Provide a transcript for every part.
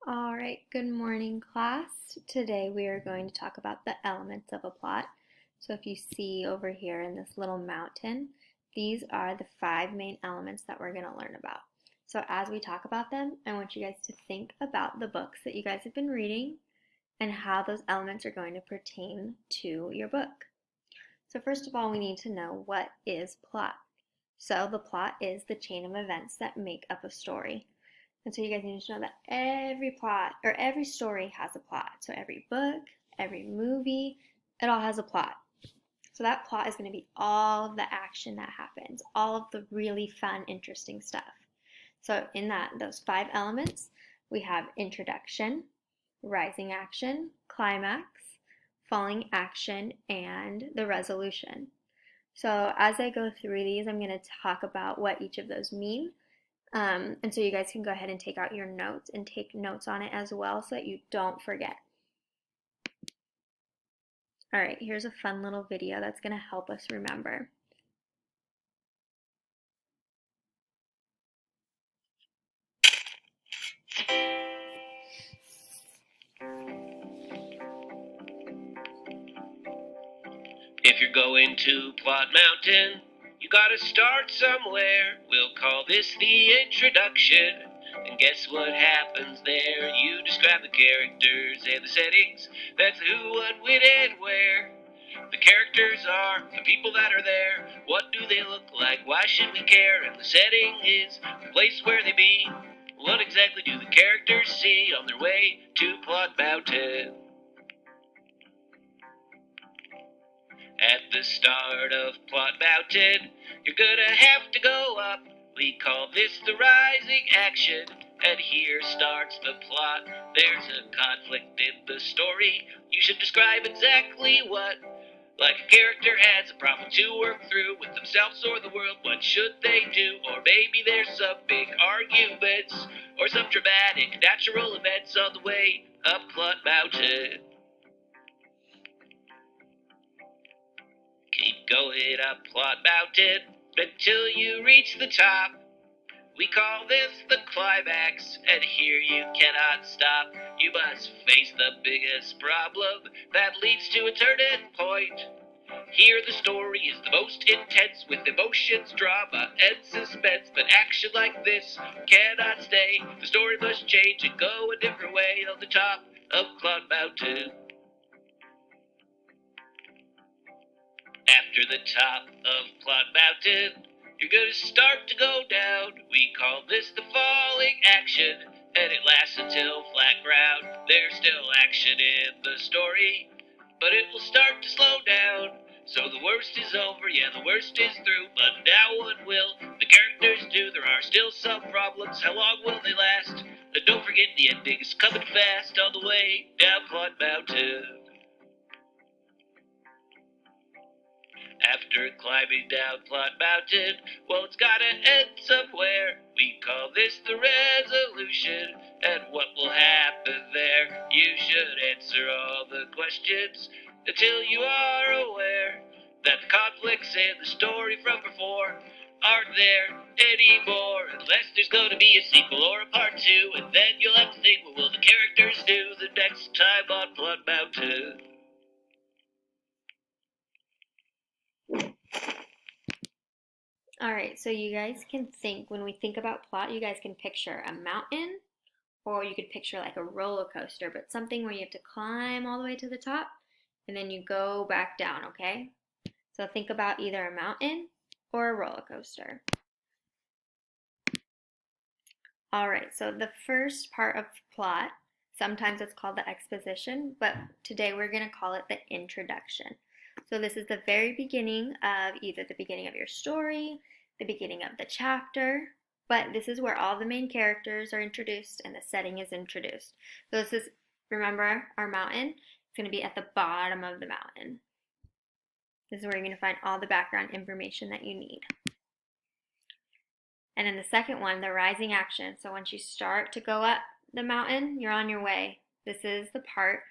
All right, good morning, class. Today we are going to talk about the elements of a plot. So if you see over here in this little mountain, these are the 5 main elements that we're going to learn about. So as we talk about them, I want you guys to think about the books that you guys have been reading and how those elements are going to pertain to your book. So first of all, we need to know what is plot. So the plot is the chain of events that make up a story. And so you guys need to know that every plot or every story has a plot. So every book, every movie, it all has a plot. So that plot is going to be all of the action that happens, all of the really fun, interesting stuff. So in those 5 elements, we have introduction, rising action, climax, falling action, and the resolution. So as I go through these, I'm going to talk about what each of those mean. And so you guys can go ahead and take out your notes and take notes on it as well so that you don't forget. All right, here's a fun little video that's going to help us remember. If you're going to Plot Mountain, you gotta start somewhere. We'll call this the introduction. And guess what happens there? You describe the characters and the settings. That's who, what, when, and where. The characters are the people that are there. What do they look like? Why should we care? And the setting is the place where they be. What exactly do the characters see on their way to Plot Mountain? At the start of Plot Mountain, you're gonna have to go up. We call this the rising action, and here starts the plot. There's a conflict in the story. You should describe exactly what. Like a character has a problem to work through with themselves or the world. What should they do? Or maybe there's some big arguments, or some dramatic natural events on the way up Plot Mountain. Keep going up Plot Mountain until you reach the top. We call this the climax, and here you cannot stop. You must face the biggest problem that leads to a turning point. Here the story is the most intense with emotions, drama, and suspense. But action like this cannot stay. The story must change and go a different way on the top of Cloud Mountain. After the top of Plot Mountain, you're gonna start to go down. We call this the falling action, and it lasts until flat ground. There's still action in the story, but it will start to slow down. So the worst is over, yeah, the worst is through, but now what will the characters do? There are still some problems, how long will they last? And don't forget the ending is coming fast on the way down Plot Mountain. After climbing down Plot Mountain, well, it's gotta end somewhere. We call this the resolution, and what will happen there? You should answer all the questions until you are aware that the conflicts in the story from before aren't there anymore, unless there's gonna be a sequel or a part 2, and then you'll have to think, what will the characters do the next time on Plot Mountain? All right, so you guys can think, when we think about plot, you guys can picture a mountain, or you could picture like a roller coaster, but something where you have to climb all the way to the top and then you go back down, okay? So think about either a mountain or a roller coaster. All right, so the first part of plot, sometimes it's called the exposition, but today we're going to call it the introduction. So this is the very beginning of either the beginning of your story, the beginning of the chapter, but this is where all the main characters are introduced and the setting is introduced. So this is, remember our mountain? It's going to be at the bottom of the mountain. This is where you're going to find all the background information that you need. And then the second one, the rising action. So once you start to go up the mountain, you're on your way. This is the part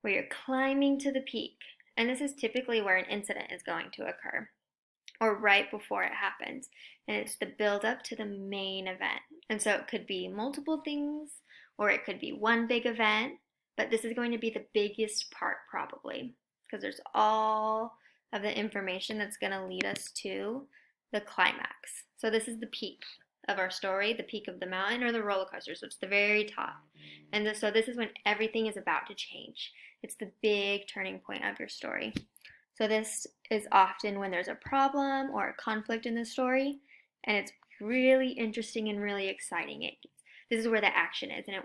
where you're climbing to the peak. And this is typically where an incident is going to occur, or right before it happens. And it's the build up to the main event. And so it could be multiple things, or it could be one big event, but this is going to be the biggest part probably, because there's all of the information that's going to lead us to the climax. So this is the peak of our story, the peak of the mountain or the roller coaster. So it's the very top. And so this is when everything is about to change. It's the big turning point of your story. So this is often when there's a problem or a conflict in the story, and it's really interesting and really exciting. This is where the action is, and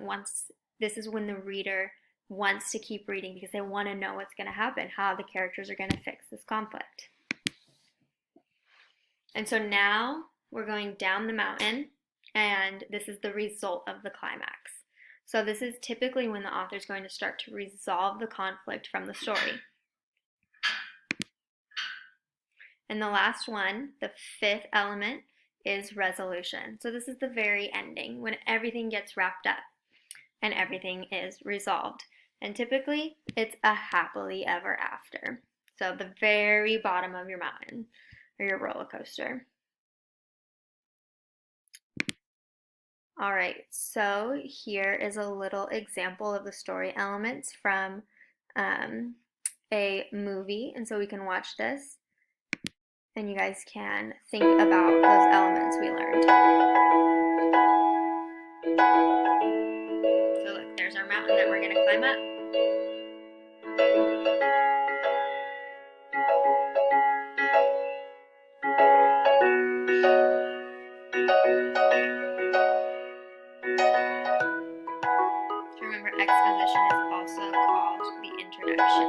this is when the reader wants to keep reading because they want to know what's going to happen, how the characters are going to fix this conflict. And so now we're going down the mountain, and this is the result of the climax. So this is typically when the author is going to start to resolve the conflict from the story. And the last one, the fifth element, is resolution. So this is the very ending, when everything gets wrapped up and everything is resolved. And typically, it's a happily ever after. So the very bottom of your mountain or your roller coaster. All right, so here is a little example of the story elements from a movie. And so we can watch this, and you guys can think about those elements we learned. So look, there's our mountain that we're going to climb up. Remember, exposition is also called the introduction.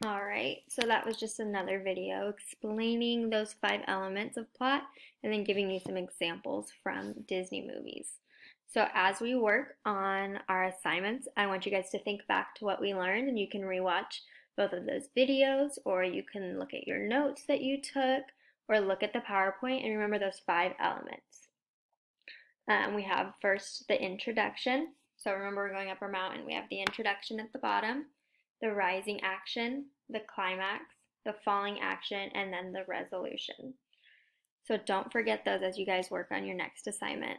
All right, so that was just another video explaining those 5 elements of plot and then giving you some examples from Disney movies. So as we work on our assignments, I want you guys to think back to what we learned, and you can rewatch both of those videos, or you can look at your notes that you took, or look at the PowerPoint and remember those 5 elements. We have first the introduction. So remember, we're going up our mountain. We have the introduction at the bottom, the rising action, the climax, the falling action, and then the resolution. So don't forget those as you guys work on your next assignment.